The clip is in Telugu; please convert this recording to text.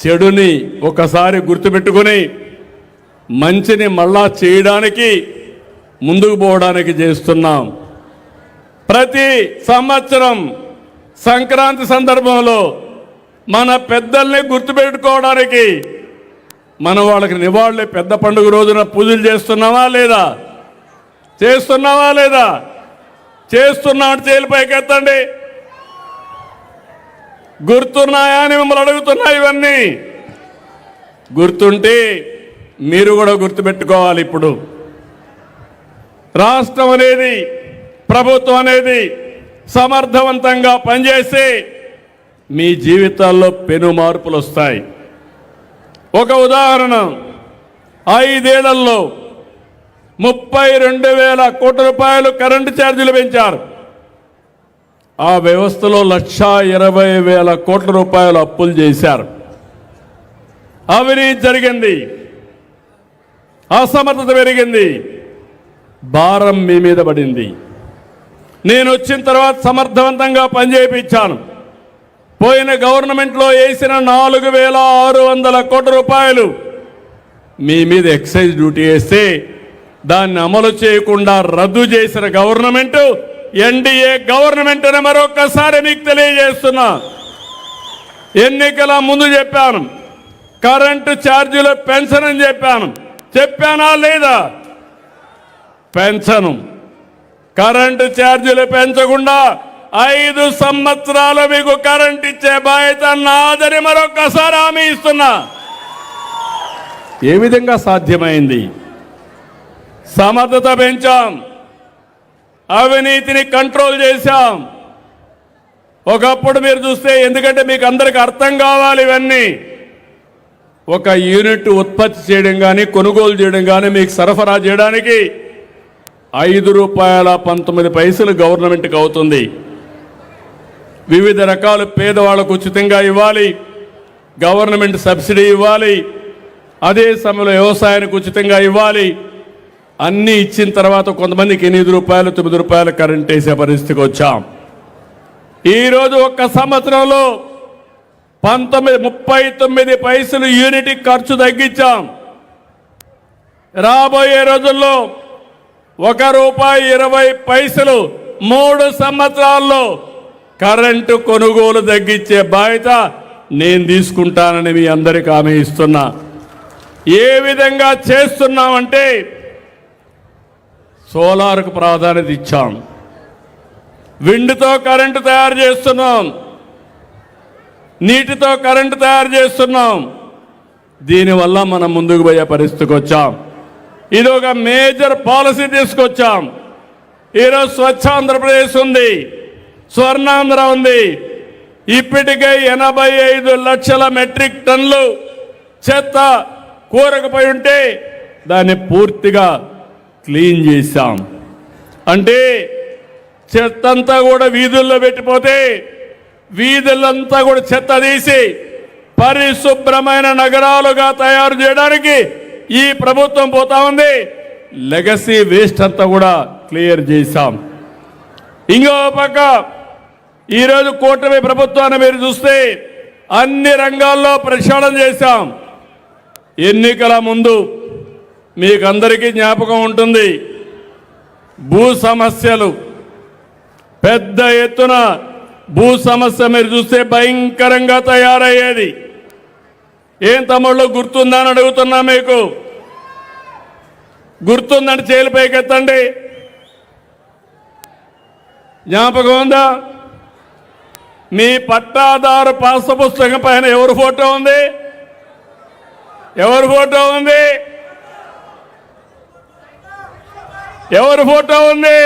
చెడుని ఒకసారి గుర్తుపెట్టుకుని మంచిని మళ్ళా చేయడానికి ముందుకు పోవడానికి చేస్తున్నాం. ప్రతి సంవత్సరం సంక్రాంతి సందర్భంలో మన పెద్దల్ని గుర్తుపెట్టుకోవడానికి మనం వాళ్ళకి నివాళులు పెద్ద పండుగ రోజున పూజలు చేస్తున్నావా లేదా? చేస్తున్నావా లేదా? చేస్తున్నాడు చేలిపైకి ఎత్తండి. గుర్తున్నాయా అని మిమ్మల్ని అడుగుతున్నా. ఇవన్నీ గుర్తుంటే మీరు కూడా గుర్తుపెట్టుకోవాలి. ఇప్పుడు రాష్ట్రం అనేది, ప్రభుత్వం అనేది సమర్థవంతంగా పనిచేసి మీ జీవితాల్లో పెను మార్పులు వస్తాయి. ఒక ఉదాహరణ, 5 ఏళ్లలో 32,000 కోట్ల రూపాయలు కరెంటు ఛార్జీలు పెంచారు. ఆ వ్యవస్థలో 1,20,000 కోట్ల రూపాయలు అప్పులు చేశారు. అవినీతి జరిగింది, అసమర్థత పెరిగింది, భారం మీ మీద పడింది. నేను వచ్చిన తర్వాత సమర్థవంతంగా పనిచేయించాను. పోయిన గవర్నమెంట్లో వేసిన 4,600 కోట్ల రూపాయలు మీ మీద ఎక్సైజ్ డ్యూటీ వేస్తే దాన్ని అమలు చేయకుండా రద్దు చేసిన గవర్నమెంట్ ఎన్డీఏ గవర్నమెంట్ అని మరొకసారి మీకు తెలియజేస్తున్నా. ఎన్నికల ముందు చెప్పాను, కరెంటు ఛార్జీలు పెన్షన్ చెప్పాను. చెప్పానా లేదా? పెన్షన్, కరెంటు ఛార్జీలు పెంచకుండా 5 సంవత్సరాలు మీకు కరెంట్ ఇచ్చే బాధ్యత నాదని మరొకసారి హామీ ఇస్తున్నా. ఏ విధంగా సాధ్యమైంది? సమర్థత పెంచాం, అవినీతిని కంట్రోల్ చేశాం. ఒకప్పుడు మీరు చూస్తే, ఎందుకంటే మీకు అందరికి అర్థం కావాలి ఇవన్నీ, ఒక యూనిట్ ఉత్పత్తి చేయడం కానీ కొనుగోలు చేయడం కానీ మీకు సరఫరా చేయడానికి ₹5.19 గవర్నమెంట్కి అవుతుంది. వివిధ రకాల పేదవాళ్లకు ఉచితంగా ఇవ్వాలి, గవర్నమెంట్ సబ్సిడీ ఇవ్వాలి, అదే సమయంలో వ్యవసాయానికి ఉచితంగా ఇవ్వాలి. అన్నీ ఇచ్చిన తర్వాత కొంతమందికి ₹8, ₹9 కరెంట్ వేసే పరిస్థితికి వచ్చాం. ఈరోజు ఒక్క సంవత్సరంలో 39 పైసలు యూనిట్ ఖర్చు తగ్గించాం. రాబోయే రోజుల్లో ₹1.20 3 సంవత్సరాల్లో కరెంటు కొనుగోలు తగ్గించే బాధ్యత నేను తీసుకుంటానని మీ అందరికీ హామీ ఇస్తున్నా. ఏ విధంగా చేస్తున్నామంటే, సోలార్కు ప్రాధాన్యత ఇచ్చాం, విండ్తో కరెంటు తయారు చేస్తున్నాం, నీటితో కరెంటు తయారు చేస్తున్నాం. దీనివల్ల మనం ముందుకు పోయే పరిస్థితికి వచ్చాం. ఇది ఒక మేజర్ పాలసీ తీసుకొచ్చాం. ఈరోజు స్వచ్ఛ ఆంధ్రప్రదేశ్ ఉంది, స్వర్ణాంధ్ర ఉంది. ఇప్పటికే 85 లక్షల మెట్రిక్ టన్నులు చెత్త కూరకపోయి ఉంటే దాన్ని పూర్తిగా క్లీన్ చేశాం. అంటే చెత్త అంతా కూడా వీధుల్లో పెట్టిపోతే వీధులంతా కూడా చెత్త తీసి పరిశుభ్రమైన నగరాలుగా తయారు చేయడానికి ఈ ప్రభుత్వం పోతా ఉంది. లెగసీ వేస్ట్ అంతా కూడా క్లియర్ చేశాం. ఇంకో పక్క ఈరోజు కూటమి ప్రభుత్వాన్ని మీరు చూస్తే అన్ని రంగాల్లో ప్రక్షాళన చేశాం. ఎన్నికల ముందు మీకు అందరికీ జ్ఞాపకం ఉంటుంది, భూ సమస్యలు పెద్ద ఎత్తున, భూ సమస్య మీరు చూస్తే భయంకరంగా తయారయ్యేది. ఏం తమ్ముళ్ళు గుర్తుందని అడుగుతున్నా. మీకు గుర్తుందని చేలిపైకి ఎత్తండి. జ్ఞాపకం ఉందా? మీ పట్టాదారు పాస్ పుస్తకం పైన ఎవరి ఫోటో ఉంది? ఎవరి ఫోటో ఉంది? ఎవరి ఫోటో ఉంది?